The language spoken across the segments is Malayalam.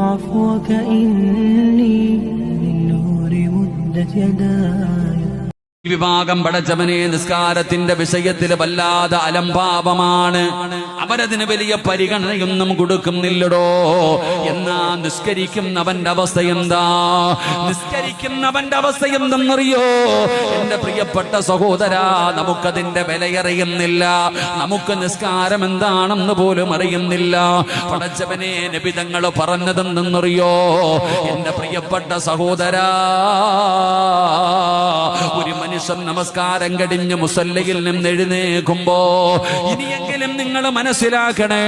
عفوك إني للنور مدت يداي. വിഭാഗം പടച്ചവനെ നിസ്കാരത്തിന്റെ വിഷയത്തിൽ വല്ലാതെ അലംഭാവമാണ്. അവരതിന് വലിയ പരിഗണനയൊന്നും കൊടുക്കുന്നില്ലടോ. എന്നാ നിസ്കരിക്കുന്നവന്റെ അവസ്ഥ എന്താ? നിസ്കരിക്കുന്നവന്റെ അവസ്ഥ എന്തെന്നറിയോ? എന്റെ പ്രിയപ്പെട്ട സഹോദരാ, നമുക്കതിന്റെ വിലയറിയുന്നില്ല. നമുക്ക് നിസ്കാരം എന്താണെന്ന് പോലും അറിയുന്നില്ല. പടച്ചവനെ നബി തങ്ങൾ പറഞ്ഞതെന്തെന്നറിയോ? എന്റെ പ്രിയപ്പെട്ട സഹോദരാ, ഒരു മനുഷ്യൻ നമസ്കാരം കഴിഞ്ഞ് മുസല്ലയിൽ നിന്ന് എഴുന്നേൽക്കുമ്പോ ഇനിയെങ്കിലും നിങ്ങൾ മനസ്സിലാക്കണേ,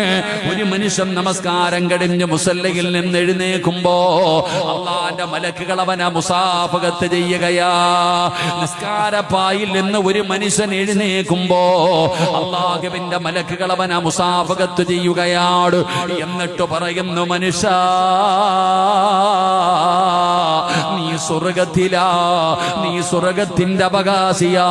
ഒരു മനുഷ്യൻ നമസ്കാരം കഴിഞ്ഞ് മുസല്ലയിൽ നിന്ന് എഴുന്നേൽക്കുമ്പോ അള്ളാന്റെ മലക്കുകൾ അവനെ മുസാഫഹത്ത് ചെയ്യുകയാ. നിസ്കാരപ്പായിൽ നിന്ന് ഒരു മനുഷ്യൻ എഴുന്നേൽക്കുമ്പോ അള്ളാഹുവിന്റെ മലക്കുകൾ അവനെ മുസാഫഹത്ത് ചെയ്യുകയാണ്. എന്നിട്ട് പറയുന്നു, മനുഷ്യ നീ സ്വർഗത്തിലാ, നീ സ്വർഗത്തിന്റെ അവകാശിയാ.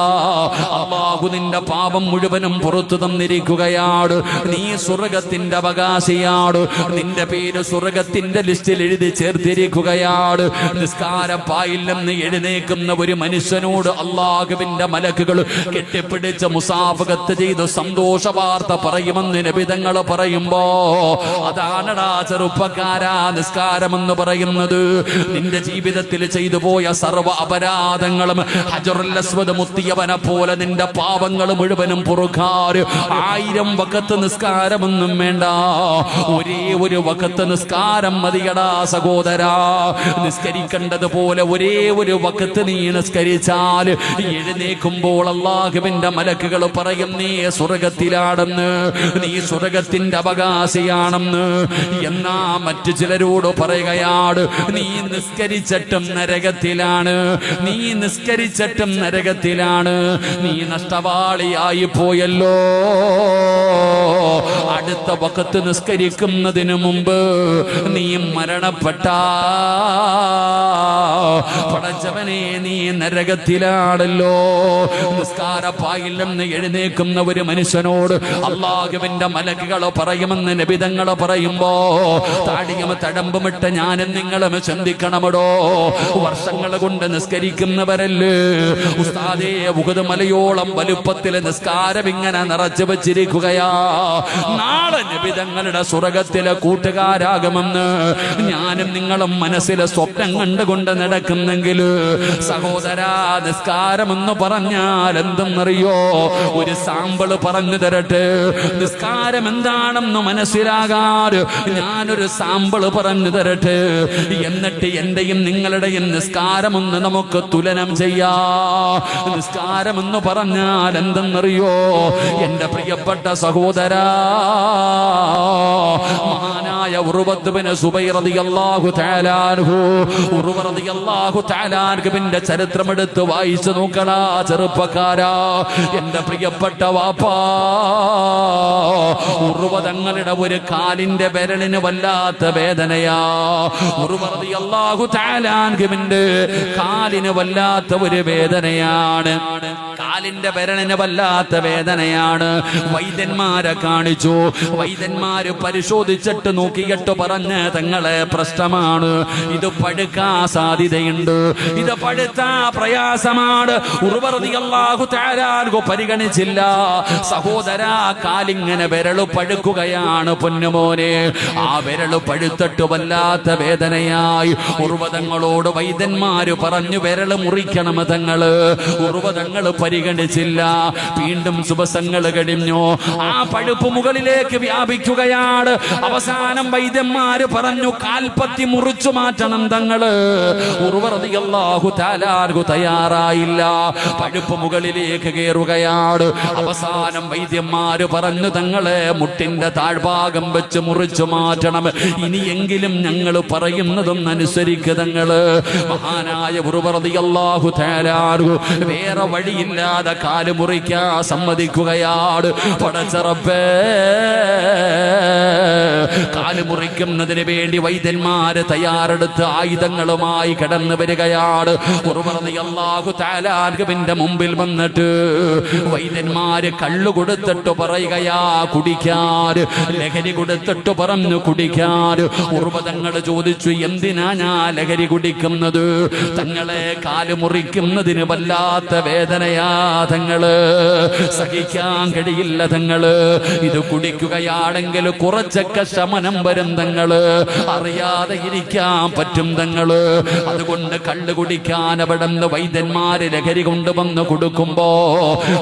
അല്ലാഹു നിന്റെ പാപം മുഴുവനും പുറത്തു തന്നിരിക്കുകയാണ്. നീ സ്വർഗത്തിന്റെ അവകാശിയാണ്. നിന്റെ പേര് സ്വർഗത്തിന്റെ ലിസ്റ്റിൽ എഴുതി ചേർത്തിരിക്കുകയാണ്. നിസ്കാരപ്പായിൽ നിന്ന് എഴുന്നേക്കുന്ന ഒരു മനുഷ്യനോട് അല്ലാഹുവിന്റെ മലക്കുകൾ കെട്ടിപ്പിടിച്ച് മുസാഫഹത്ത് ചെയ്ത് സന്തോഷ വാർത്ത പറയുമെന്ന് നബി തങ്ങൾ പറയുമ്പോ, അതാണടാ ചെറുപ്പക്കാരാ നിസ്കാരമെന്ന് പറയുന്നത്. നിന്റെ ജീവിതത്തിൽ ചെയ്തു പോയ സർവ്വ അപരാധങ്ങളും ഹജറുൽ അസ്വദ് മുത്തിയവനെ പോലെ നിന്റെ പാപങ്ങൾ മുഴുവനും പൊറുക്കാൻ 1000 വഖത്ത് നിസ്കാരമൊന്നും വേണ്ട, ഒരേ ഒരു വഖത്ത് നിസ്കാരം മതിയടാ സഹോദരാ. നിസ്കരിക്കേണ്ടതുപോലെ ഒരേ ഒരു വഖത്ത് നീ നിസ്കരിച്ചാൽ എഴുന്നേൽക്കുമ്പോൾ അല്ലാഹുവിന്റെ മലക്കുകൾ പറയും, നീ സ്വർഗത്തിലാണെന്ന്, നീ സ്വർഗത്തിന്റെ അവകാശിയാണെന്ന്. എന്നാ മറ്റു ചിലരോട് പറയുകയാണ്, നീ നിസ്കരിച്ചിട്ടും നരകത്തിലാണ്, നീ നിസ്കരിച്ചിട്ടും നരകത്തിലാണ്, നീ നഷ്ടവാളിയായി പോയല്ലോ. അടുത്ത വഖത്ത് നിസ്കരിക്കുന്നതിന് മുമ്പ് നീ മരണപ്പെട്ട പടച്ചവനെ നീ നരകത്തിലാണല്ലോ. നിസ്കാരപ്പായിൽ നിന്ന് എഴുന്നേൽക്കുന്ന ഒരു മനുഷ്യനോട് അല്ലാഹുവിന്റെ മലക്കുകൾ പറയുമെന്ന് നബി തങ്ങൾ പറയുമ്പോ താടിയും തടമ്പുമിട്ട് ഞാനും നിങ്ങളും ചിന്തിക്കണമടോ. വർഷങ്ങൾ കൊണ്ട് നിസ്കരിക്കുന്നവരല്ലേ ഉസ്താദേ, ഉഹദ് മലയോളം വലുപ്പത്തിൽ നിസ്കാരം ഇങ്ങനെ നിറച്ചു വെച്ചിരിക്കുകയാ. നാളെ നബി തങ്ങളുടെ സ്വർഗത്തിലെ കൂട്ടുകാരാകുമെന്ന് ഞാനും നിങ്ങളും മനസ്സിലെ സ്വപ്നം കണ്ടുകൊണ്ട് നടക്കുന്നെങ്കിൽ സഹോദരാ, നിസ്കാരമെന്ന് പറഞ്ഞാൽ എന്തെന്നറിയോ? ഒരു സാമ്പിള് പറഞ്ഞു തരട്ടെ. നിസ്കാരം എന്താണെന്ന് മനസ്സിലാകാറ് ഞാനൊരു സാമ്പിള് പറഞ്ഞു തരട്ടെ. എന്നിട്ട് എന്റെയും നിങ്ങളുടെയും നിസ്കാരമൊന്ന് നമുക്ക് തുലനം ചെയ്യാ. നിസ്കാരമെന്ന് പറഞ്ഞാൽ എന്തെന്നറിയോ? എന്റെ പ്രിയപ്പെട്ട സഹോദരാ, മഹാനായ ഉർവത്ത് ബിൻ സുബൈർ റളിയല്ലാഹു തആല അൻഹു, ഉർവ റളിയല്ലാഹു തആല അൻഹുവിന്റെ ചരിത്രമെടുത്ത് വായിച്ചു നോക്കടാ ചെറുപ്പക്കാരാ. എന്റെ പ്രിയപ്പെട്ട വാപ്പാ, ഉർവ തങ്ങളുടെ ഒരു കാലിന്റെ വിരലിന് വല്ലാത്ത വേദനയാ. ഉർവ റളിയല്ലാഹു തആല അൻഹുവിന്റെ കാലിന് വല്ലാത്ത ഒരു വേദനയാണ്, കാലിന്റെ വിരലിന് വല്ലാത്ത വേദനയാണ്. വൈദ്യന്മാരെ കാണിച്ചു. വൈദ്യന്മാര് പരിശോധിച്ചിട്ട് നോക്കിയിട്ട് പറഞ്ഞ തങ്ങളെ പ്രശ്നമാണ്, ഇത് പഴുക്കാൻ സാധ്യതയുണ്ട്, ഇത് പഴുത്താ പ്രയാസമാണ്. ഉർവ റളിയല്ലാഹു തആല അൻഹു പരിഗണിച്ചില്ല. സഹോദരാ, കാലിങ്ങനെ വിരല് പഴുക്കുകയാണ് പൊന്നുമോനെ. ആ വിരല് പഴുത്തിട്ട് വല്ലാത്ത വേദനയായി. ഉർവ തങ്ങളോട് വൈദ്യന്മാര് പറഞ്ഞു വിരല് മുറിക്കണം തങ്ങള്. ഉർവ തങ്ങള് പരിഗണിച്ചില്ല. വീണ്ടും ദിവസങ്ങൾ കഴിഞ്ഞു. ആ പഴുപ്പ് മുകളിലേക്ക് വ്യാപിക്കുകയാണ്. അവസാനം വൈദ്യന്മാര് പറഞ്ഞു കാൽപ്പത്തി മുറിച്ചു മാറ്റണം തങ്ങള്. ഉർവ റളിയല്ലാഹു തആല അൻഹു തയ്യാറായില്ല. പഴുപ്പ് മുകളിലേക്ക് കയറുകയാണ്. അവസാനം വൈദ്യന്മാര് പറഞ്ഞു തങ്ങളെ മുട്ടിന്റെ താഴ്ഭാഗം വെച്ച് മുറിച്ചു മാറ്റണം, ഇനിയെങ്കിലും ഞങ്ങൾ പറയുന്നതും അനുസരിക്കുക തങ്ങള്. മഹാനായ ഉർവ റളിയല്ലാഹു തആല അൻഹു വേറെ വഴിയില്ലാതെ കാല് മുറിക്കാൻ സമ്മതിക്കുകയാണ്. പടച്ച റബ്ബേ, കാല് മുറിക്കാൻ കുടിക്കുന്നതിന് വേണ്ടി വൈദ്യന്മാര് തയ്യാറെടുത്ത് ആയുധങ്ങളുമായി കടന്നു വരികയാണ്. ഉർവ റളിയല്ലാഹു തആല അൻഹുവിന്റെ മുമ്പിൽ വന്നിട്ട് വൈദ്യന്മാര് കള്ളു കൊടുത്തിട്ട് പറയുകയാ കുടിക്കാൻ, ലഹരി കൊടുത്തിട്ട് പറഞ്ഞു കുടിക്കാൻ. ഉർവ തങ്ങൾ ചോദിച്ചു, എന്തിനാ ഞാൻ ലഹരി കുടിക്കുന്നത്? തങ്ങളെ കാല് മുറിക്കുന്നതിന് വല്ലാത്ത വേദനയാ തങ്ങള്, സഹിക്കാൻ കഴിയില്ല തങ്ങള്. ഇത് കുടിക്കുകയാണെങ്കിൽ കുറച്ചൊക്കെ ശമനം വരും തങ്ങള്, അറിയാതെ ഇരിക്കാൻ പറ്റും തങ്ങള്. അതുകൊണ്ട് കള്ള് കുടിക്കാൻ അവിടെ നിന്ന് വൈദ്യന്മാര് ലഹരി കൊണ്ടുവന്ന് കൊടുക്കുമ്പോ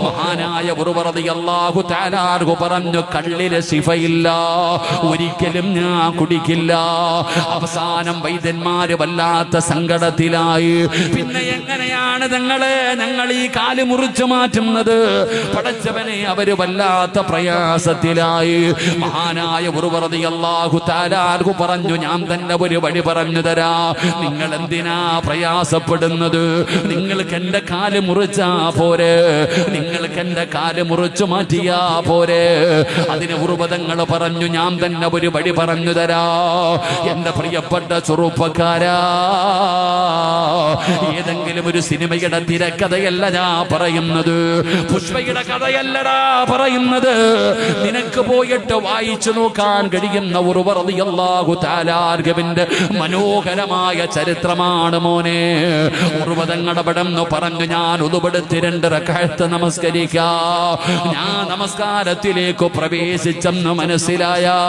മഹാനായ ഉർവ റളിയല്ലാഹു തആല അൻഹു പറഞ്ഞു, കള്ളിലെ ശിഫയില്ല, ഒരിക്കലും ഞാൻ കുടിക്കില്ല. അവസാനം വൈദ്യന്മാര് വല്ലാത്ത സങ്കടത്തിലായി. പിന്നെ എങ്ങനെയാണ് തങ്ങളെ ഞങ്ങൾ ഈ കാല് മുറിച്ചു മാറ്റുന്നത്? പടച്ചവനെ, അവര് വല്ലാത്ത പ്രയാസത്തിലായി. മഹാനായ ഉർവ റളിയല്ലാഹു തആല അൻഹു പറഞ്ഞു, ഞാൻ തന്നെ ഒരു വഴി പറഞ്ഞു തരാ. നിങ്ങൾ എന്തിനാ പ്രയാസപ്പെടുന്നത്? നിങ്ങൾക്ക് എന്റെ കാല് മുറിച്ചാ പോരെ, നിങ്ങൾക്ക് എന്റെ കാല് മുറിച്ചു മാറ്റിയാ പോരെ. അതിന് ഉർവ തങ്ങൾ പറഞ്ഞു, ഞാൻ തന്നെ ഒരു വഴി പറഞ്ഞു തരാ. എന്റെ പ്രിയപ്പെട്ട ചെറുപ്പക്കാരാ, ഏതെങ്കിലും ഒരു സിനിമയുടെ തിരക്കഥയല്ല ഞാൻ പറയുന്നത്, പുഷ്പയുടെ കഥയല്ലടാ പറയുന്നത്. നിനക്ക് പോയിട്ട് വായിച്ചു നോക്കാൻ കഴിയുന്ന ഉർവ റളിയല്ലാഹു തആല അൻഹുവിന്റെ മനോഹരമായ ചരിത്രമാണ് മോനെ. ഉർവ തങ്ങളുടെ പടംന്ന് പറഞ്ഞു, ഞാൻ ഉളുവെടുത്ത് 2 റക്അത്ത് നമസ്കരിക്കാം. ഞാൻ നമസ്കാരത്തിലേക്ക് പ്രവേശിച്ചെന്ന് മനസ്സിലായാ,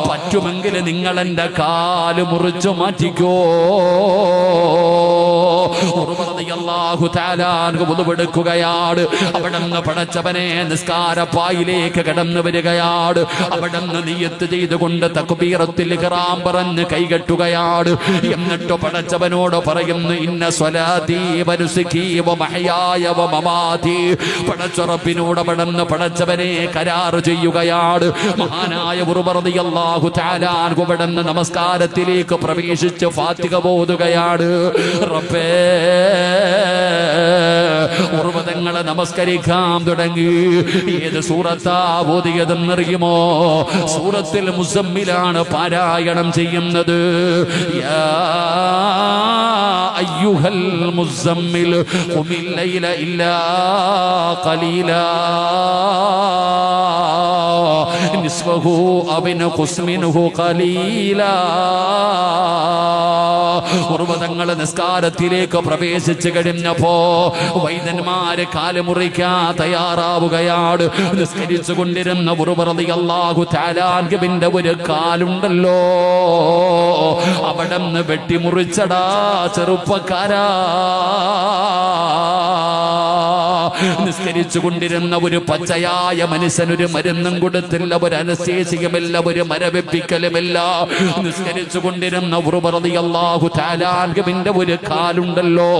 പറ്റുമെങ്കിൽ നിങ്ങൾ എന്റെ കാല് മുറിച്ചു മാറ്റിക്കോ. ഉർവ റളിയല്ലാഹു തആല അൻഹു ഉളുവെടുക്കുകയാണ്. അവിടുന്ന് പടച്ചവനെ നിസ്കാരപ്പായിലേക്ക് കടന്നു വരികയാണ്. അവിടുന്ന് നിയ്യത്ത് ചെയ്തുകൊണ്ട് തക്ബീറത്തുൽ ഇഹ്റാം പറഞ്ഞ് കൈകെട്ടുകയാണ്. എന്നിട്ട് പടച്ചവനോട് പറയുന്നു, ഇന്ന സ്വലാത്തി വനുസുകി വമഹയായ വമമാതി. പടച്ചറപ്പിനോട് അവിടുന്ന് പടച്ചവനെ കരാർ ചെയ്യുകയാണ്. മഹാനായ ഉർവ റളിയല്ലാഹു തആല അൻഹു അവിടുന്ന് നമസ്കാരത്തിലേക്ക് പ്രവേശിച്ച് ഫാത്തിഹ ഓതുകയാണ്. റബ്ബേ, ഉർവ തങ്ങളെ നമസ്കരിക്കാൻ തുടങ്ങി. ഏത് സൂറത്താ ഓതിയതെന്നറിയുമോ? സൂറത്തുൽ മുസമ്മിലാണ് പാരായണം ചെയ്യുന്നത്. യാ അയ്യുഹൽ മുസമ്മിൽ ഖുമിൽ ലൈല ഇല്ലാ ഖലീലാ നിസ്ഫഹു അവ ഇൻഖുസ് മിൻഹു ഖലീലാ. ഉർവ തങ്ങൾ നിസ്കാരത്തിലേക്ക് പ്രവേശിച്ചു കഴിഞ്ഞപ്പോ വൈദ്യന്മാര് കാല് മുറിക്കാൻ തയ്യാറാവുകയാണ്. നിസ്കരിച്ചു കൊണ്ടിരുന്ന ഉർവ റളിയല്ലാഹു തആല അൻഹുവിന്റെ ഒരു കാലുണ്ടല്ലോ, അവിടെന്ന് വെട്ടിമുറിച്ചടാ ചെറുപ്പക്കാരാ. നിസ്കരിച്ചു കൊണ്ടിരുന്ന ഒരു പച്ചയായ മനുഷ്യനൊരു മരുന്നും കൊടുത്തില്ല, ഒരു അനസ്തേസിയുമില്ല, ഒരു മരവിപ്പിക്കലുമില്ല. നിസ്കരിച്ചു കൊണ്ടിരുന്ന ഉർവ റളിയല്ലാഹു തആല അൻഹുവിന്റെ ഒരു കാലുണ്ടല്ലോ,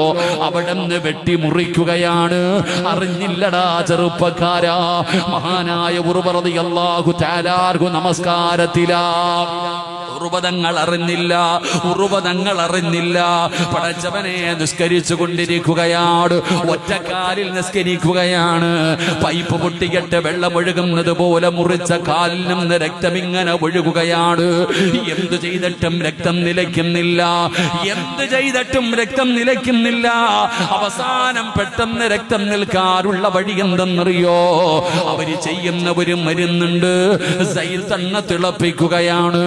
അവിടെന്ന് വെട്ടിമുറിക്കുകയാണ്. അറിഞ്ഞില്ലടാ ചെറുപ്പക്കാരാ. മഹാനായ ഉർവ റളിയല്ലാഹു തആല അൻഹു നമസ്കാരത്തിലാ. ഉർവതങ്ങൾ അറിഞ്ഞില്ല, ഉർവതങ്ങൾ അറിഞ്ഞില്ല. പടച്ചവനെ നിസ്കരിച്ചു കൊണ്ടിരിക്കുകയാണ്, ഒറ്റക്കാലിൽ നിസ്കരിക്കുകയാണ്. പൈപ്പ് പൊട്ടിയിട്ട് വെള്ളം ഒഴുകുന്നത് പോലെ മുറിച്ച കാലിൽ നിന്ന് രക്തം ഇങ്ങനെ ഒഴുകുകയാണ്. എന്ത് ചെയ്തിട്ടും രക്തം നിലയ്ക്കുന്നില്ല, എന്ത് ചെയ്തിട്ടും രക്തം നിലയ്ക്കുന്നില്ല. അവസാനം പെട്ടെന്ന് രക്തം നിൽക്കാനുള്ള വഴി എന്തെന്നറിയോ? അവര് ചെയ്യുന്ന ഒരു മരുന്നുണ്ട്, സൈത്തെണ്ണ തിളപ്പിക്കുകയാണ്,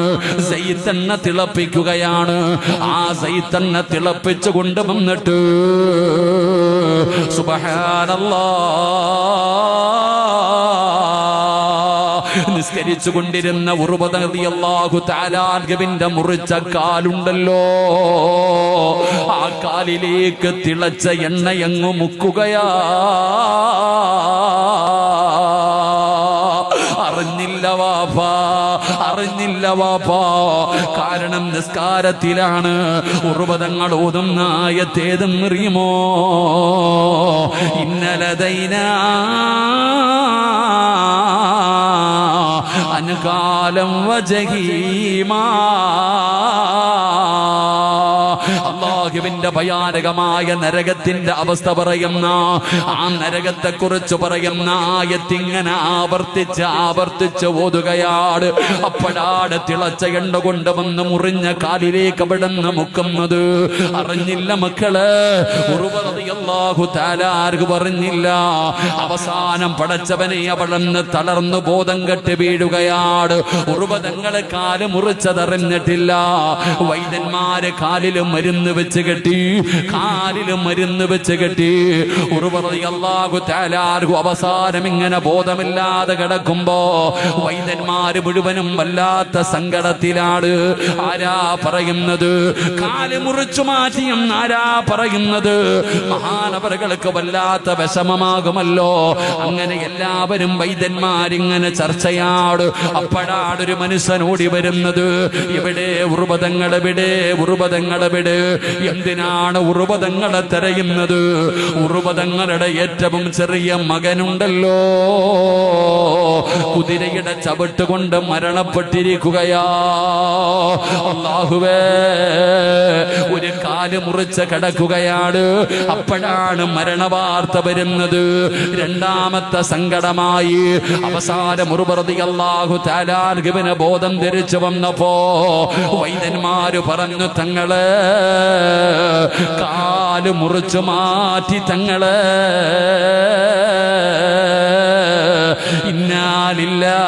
സൈത്തെണ്ണ തിളപ്പിക്കുകയാണ്. ആ സൈത്തെണ്ണ തിളപ്പിച്ചു കൊണ്ടുവന്നിട്ട് സുബ്ഹാനല്ലാഹ്, നിസ്കരിച്ചു കൊണ്ടിരുന്ന ഉർവ റളിയല്ലാഹു തആല അൻഹുവിന്റെ മുറിച്ച കാലുണ്ടല്ലോ, ആ കാലിലേക്ക് തിളച്ച എണ്ണയങ്ങു മുക്കുകയാ. അറിഞ്ഞില്ല വാപ്പാ, അറിഞ്ഞില്ല വാപ്പാ. കാരണം നിസ്കാരത്തിലാണ്. ഉർവ തങ്ങൾ ഓതുന്ന ആയത്തേതെന്നറിയുമോ? ഇന്നലദൈനാ അൻകാലം വജഹീമാ. അല്ലാഹുവിന്റെ ഭയാനകമായ നരകത്തിന്റെ അവസ്ഥ പറയുന്ന ആ നരകത്തെ കുറിച്ച് പറയുന്ന ആയത്തിങ്ങനെ ആവർത്തിച്ച് ഓതുകയാണ്. അപ്പോഴാണ് തിളച്ച എണ്ണ കൊണ്ടുവന്ന് മുറിഞ്ഞ കാലിലേക്ക് അവിടുന്ന് മുക്കുന്നത്. അറിഞ്ഞില്ല മക്കള്, ഉറുവ റളിയല്ലാഹു തആല ആർക്ക് പറഞ്ഞില്ല. അവസാനം പടച്ചവനെ അവിടുന്ന് തളർന്നു ബോധം കെട്ട് വീഴുകയാണ്. ഉറുവ തങ്ങളെ കാല് മുറിച്ചതറിഞ്ഞിട്ടില്ല. വൈദ്യന്മാര് കാലിലും മരുന്ന് വെച്ച് കെട്ടി, കാലിലും മരുന്ന് വെച്ച് കെട്ടി. ഉറുവ റളിയല്ലാഹു തആല ആർക്ക് അവസാനം ഇങ്ങനെ ബോധമില്ലാതെ കിടക്കുമ്പോ വൈദ്യന്മാര് മുഴുവനും വല്ലാത്ത സങ്കടത്തിലാണ്. ആരാ പറയുന്നത്? കാല് മുറിച്ചു മാറ്റിയും ആരാ പറയുന്നത്? മഹാനവറുകൾക്ക് വല്ലാത്ത വിഷമമാകുമല്ലോ. അങ്ങനെ എല്ലാവരും വൈദ്യന്മാരിങ്ങനെ ചർച്ചയാണ്. അപ്പോഴാണ് ഒരു മനുഷ്യൻ ഓടി വരുന്നത്. ഇവിടെ ഉറുവതങ്ങളെവിടെ, ഉറുവതങ്ങളെവിടെ? എന്തിനാണ് ഉറുവതങ്ങളെ തിരയുന്നത്? ഉറുവതങ്ങളുടെ ഏറ്റവും ചെറിയ മകനുണ്ടല്ലോ, കുതിരയുടെ ചവിട്ട് കൊണ്ട് മരണപ്പെട്ടിരിക്കുകയാ. അല്ലാഹുവേ, ഒരു കാല് മുറിച്ച് കിടക്കുകയാണ്. അപ്പോഴാണ് മരണവാർത്ത വരുന്നത്. രണ്ടാമത്തെ സങ്കടമായി. അവസാനം ഉറുവ റളിയല്ലാഹു തആല അൻഹുവിന് ബോധം ധരിച്ചു വന്നപ്പോ വൈദ്യന്മാര് പറഞ്ഞു, തങ്ങളെ കാല് മുറിച്ചു മാറ്റി, തങ്ങളെ ഇന്നാ ലില്ലാഹി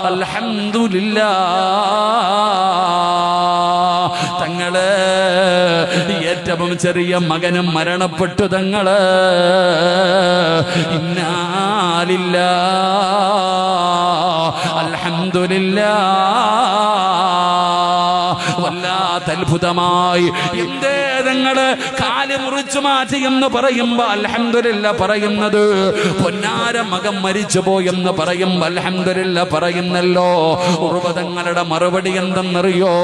അൽഹംദുലില്ലാഹ്. തങ്ങള് ഏറ്റവും ചെറിയ മകനും മരണപ്പെട്ടു. തങ്ങള് ഇന്നാ ലില്ലാഹി അൽഹംദുലില്ലാഹ്. വല്ലാത്ത അത്ഭുതമായി. എന്തേ തങ്ങള് കാല് മുറിച്ചു മാറ്റി എന്ന് പറയുമ്പോ അൽഹംദുലില്ലാ പറയുന്നത്? പൊന്നാര മകൻ മരിച്ചു പോയെന്ന് പറയുമ്പോ അൽഹംദുലില്ലാ പറയുന്നല്ലോ. ഉറുവ തങ്ങളുടെ മറുപടി എന്തെന്നറിയോ?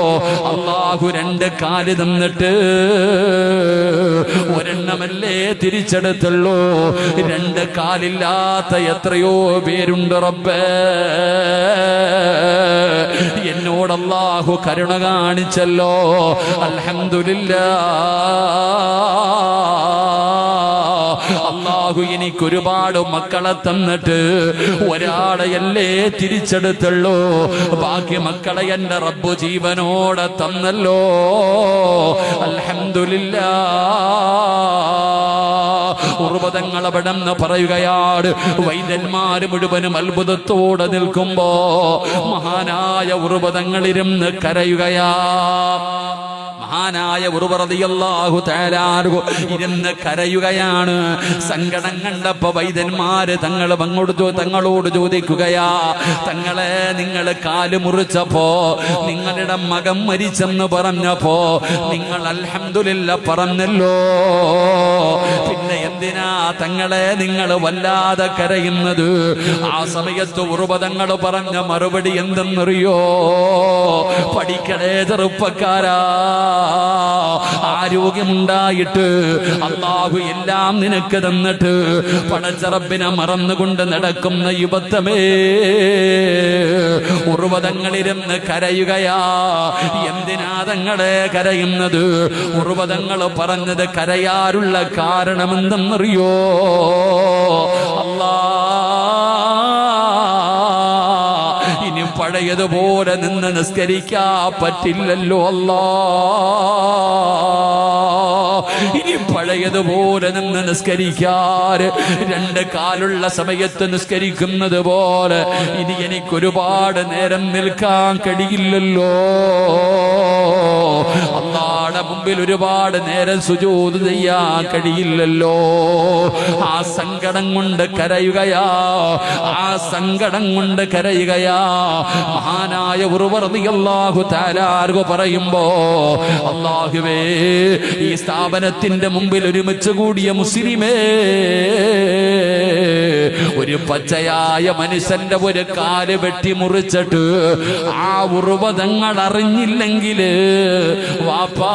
അല്ലാഹു രണ്ട് കാല് തന്നിട്ട് ഒരെണ്ണമല്ലേ തിരിച്ചെടുത്തുള്ളൂ. രണ്ട് കാലില്ലാത്ത എത്രയോ പേരുണ്ട് റബ്ബേ. എന്നോട് അല്ലാഹു കരുണ കാണിച്ചല്ലോ. അൽഹംദുലില്ലാഹ്. അല്ലാഹു എനിക്ക് ഒരുപാട് മക്കളെ തന്നിട്ട് ഒരാളെയല്ലേ തിരിച്ചെടുത്തുള്ളൂ. ബാക്കി മക്കളെ എന്റെ റബ്ബ് ജീവനോടെ തന്നല്ലോ. അൽഹംദുലില്ലാഹ്. ഉറുവതങ്ങൾ അവിടെന്ന് പറയുകയാണ്. വൈദ്യന്മാര് മുഴുവനും അത്ഭുതത്തോടെ നിൽക്കുമ്പോ മഹാനായ ഉറുവതങ്ങളിരുന്ന് കരയുകയാ. മഹാനായ ഉറുവ റളിയല്ലാഹു തആല അൻഹു ഇരുന്ന് കരയുകയാണ്. സങ്കടം കണ്ടപ്പോ വൈദ്യന്മാര് തങ്ങളോട് ചോദിക്കുകയാ, തങ്ങളെ നിങ്ങൾ കാല് മുറിച്ചപ്പോ, നിങ്ങളുടെ മകൻ മരിച്ചെന്ന് പറഞ്ഞപ്പോ നിങ്ങൾ അൽഹംദുലില്ലാ പറഞ്ഞല്ലോ. പിന്നെ എന്തിനാ തങ്ങളെ നിങ്ങൾ വല്ലാതെ കരയുന്നത്? ആ സമയത്ത് ഉറുവ തങ്ങൾ പറഞ്ഞ മറുപടി എന്തെന്നറിയോ? പഠിക്കണേ ചെറുപ്പക്കാരാ, ആരോഗ്യമുണ്ടായിട്ട് അല്ലാഹു എല്ലാം നിനക്ക് തന്നിട്ട് പടച്ച റബ്ബിനെ മറന്നുകൊണ്ട് നടക്കുന്ന യുവത്വമേ, ഉറുവ തങ്ങളിരുന്ന് കരയുകയാ. എന്തിനാ തങ്ങളെ കരയുന്നത്? ഉറുവ തങ്ങൾ പറഞ്ഞത് കരയാറുള്ള കാരണമെന്തെന്നറിയോ? ഇനി പഴയതുപോലെ നിന്ന് നിസ്കരിക്കാൻ പറ്റില്ലല്ലോ അല്ലാ. ഇനി പഴയതുപോലെ നിന്ന് നിസ്കരിക്കാൻ, രണ്ട് കാലുള്ള സമയത്ത് നിസ്കരിക്കുന്നത് പോലെ ഇനി എനിക്കൊരുപാട് നേരം നിൽക്കാൻ കഴിയില്ലല്ലോ. അല്ലാഹുവിന്റെ മുമ്പിൽ ഒരുപാട് നേരം സുജൂദ് ചെയ്യാൻ കഴിയില്ലല്ലോ. ആ സങ്കടം കൊണ്ട് കരയുകയാ, ആ സങ്കടം കൊണ്ട് കരയുകയാ. മഹാനായ ഉറുവ റളിയല്ലാഹു തആല അൻഹു പറയുമ്പോ, അല്ലാഹുവേ, ഈ സ്ഥാപനത്തിന്റെ മുമ്പിൽ ഒരുമിച്ച് കൂടിയ മുസ്ലിമേ, ഒരു പച്ചയായ മനുഷ്യന്റെ ഒരു കാല് വെട്ടി മുറിച്ചിട്ട് ആ ഉറുവതങ്ങൾ അറിഞ്ഞില്ലെങ്കിൽ വാപ്പാ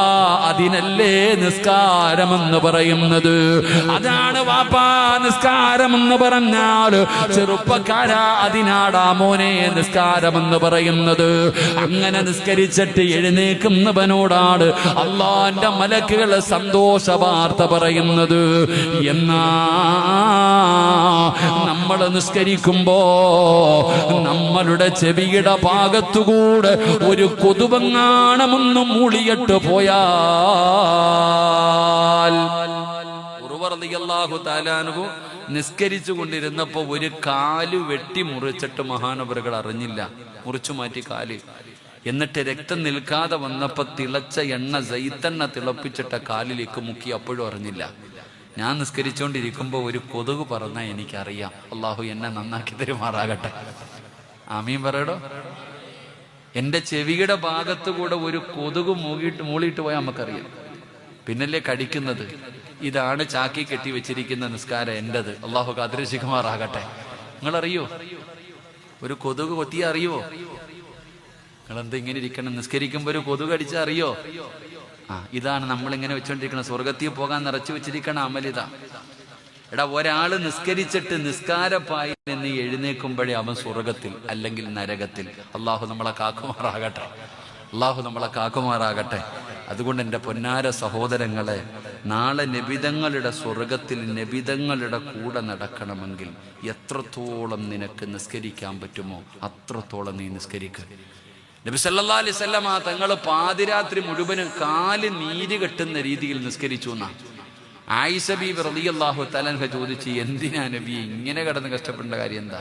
അതിനല്ലേ നിസ്കാരമെന്ന് പറയുന്നത്. അതാണ് വാപ്പാ നിസ്കാരമെന്ന് പറഞ്ഞാൽ. ചെറുപ്പക്കാരാ, അതിനാടാ മോനെ നിസ്കാരമെന്ന് പറയുന്നത്. അങ്ങനെ നിസ്കരിച്ചിട്ട് എഴുന്നേക്കുന്നവനോടാണ് അള്ളാന്റെ മലക്കുകൾ സന്തോഷ വാർത്ത പറയുന്നത്. എന്നാ നമ്മൾ നിസ്കരിക്കുമ്പോ നമ്മളുടെ ചെവിയുടെ ഭാഗത്തുകൂടെ ഒരു കൊതുവങ്ങാണമൊന്നും മൂളിയിട്ട് പോയാൽ, നിസ്കരിച്ചു കൊണ്ടിരുന്നപ്പോ ഒരു കാല് വെട്ടി മുറിച്ചിട്ട് മഹാനവറുകൾ അറിഞ്ഞില്ല, മുറിച്ചു മാറ്റി കാല്. എന്നിട്ട് രക്തം നിൽക്കാതെ വന്നപ്പോ തിളച്ച എണ്ണ സൈത്തെണ്ണ തിളപ്പിച്ചിട്ട കാലിലേക്ക് മുക്കി, അപ്പോഴും അറിഞ്ഞില്ല. ഞാൻ നിസ്കരിച്ചുകൊണ്ടിരിക്കുമ്പോൾ ഒരു കൊതുക് പറഞ്ഞാൽ എനിക്കറിയാം. അള്ളാഹു എന്നെ നന്നാക്കി തരുമാറാകട്ടെ. ആമീൻ പറയടോ. എൻ്റെ ചെവിയുടെ ഭാഗത്ത് കൂടെ ഒരു കൊതുക് മൂളിയിട്ട് പോയാൽ നമുക്കറിയാം. പിന്നല്ലേ കടിക്കുന്നത്. ഇതാണ് ചാക്കി കെട്ടി വെച്ചിരിക്കുന്ന നിസ്കാരം എൻ്റെത്. അള്ളാഹു കാത്തിരക്ഷിക്കുമാറാകട്ടെ. നിങ്ങളറിയോ ഒരു കൊതുക് കൊത്തിയ അറിയോ? നിങ്ങളെന്താ ഇങ്ങനെ ഇരിക്കണം? നിസ്കരിക്കുമ്പോൾ ഒരു കൊതുക് അടിച്ചാൽ അറിയോ? ഇതാണ് നമ്മളിങ്ങനെ വെച്ചോണ്ടിരിക്കണം. സ്വർഗത്തിൽ പോകാൻ നിറച്ചു വെച്ചിരിക്കണം അമലിത. എടാ, ഒരാള് നിസ്കരിച്ചിട്ട് നിസ്കാരപ്പായി നിന്ന് എഴുന്നേക്കുമ്പോഴേ അവൻ സ്വർഗത്തിൽ അല്ലെങ്കിൽ നരകത്തിൽ. അള്ളാഹു നമ്മളെ കാക്കുമാറാകട്ടെ. അള്ളാഹു നമ്മളെ കാക്കുമാറാകട്ടെ. അതുകൊണ്ട് എൻ്റെ പൊന്നാര സഹോദരങ്ങളെ, നാളെ നബിതങ്ങളുടെ സ്വർഗത്തിൽ നബിതങ്ങളുടെ കൂടെ നടക്കണമെങ്കിൽ എത്രത്തോളം നിനക്ക് നിസ്കരിക്കാൻ പറ്റുമോ അത്രത്തോളം നീ നിസ്കരിക്കുക. നബി സല്ലല്ലാഹു അലൈഹി വസല്ലം തങ്ങൾ പാതിരാത്രി മുഴുവനും കാല് നീര് കെട്ടുന്ന രീതിയിൽ നിസ്കരിച്ചു എന്നാ. ആയിഷ ബീവി റളിയല്ലാഹു തആല അൻഹ ചോദിച്ചു, എന്തിനാ നബി ഇങ്ങനെ കിടന്ന് കഷ്ടപ്പെടേണ്ട കാര്യം എന്താ?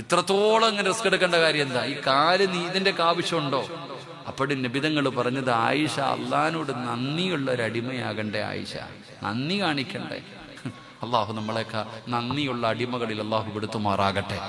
ഇത്രത്തോളം ഇങ്ങനെ റിസ്ക് എടുക്കേണ്ട കാര്യം എന്താ? ഈ കാല് നീതിന്റെ ആവശ്യമുണ്ടോ? അപ്പോഴും നബിതങ്ങൾ പറഞ്ഞത്, ആയിഷ അള്ളാഹിനോട് നന്ദിയുള്ള ഒരു അടിമയാകണ്ടേ ആയിഷ, നന്ദി കാണിക്കണ്ടേ. അള്ളാഹു നമ്മളെക്കാൾ നന്ദിയുള്ള അടിമകളിൽ അള്ളാഹു പെടുത്തുമാറാകട്ടെ.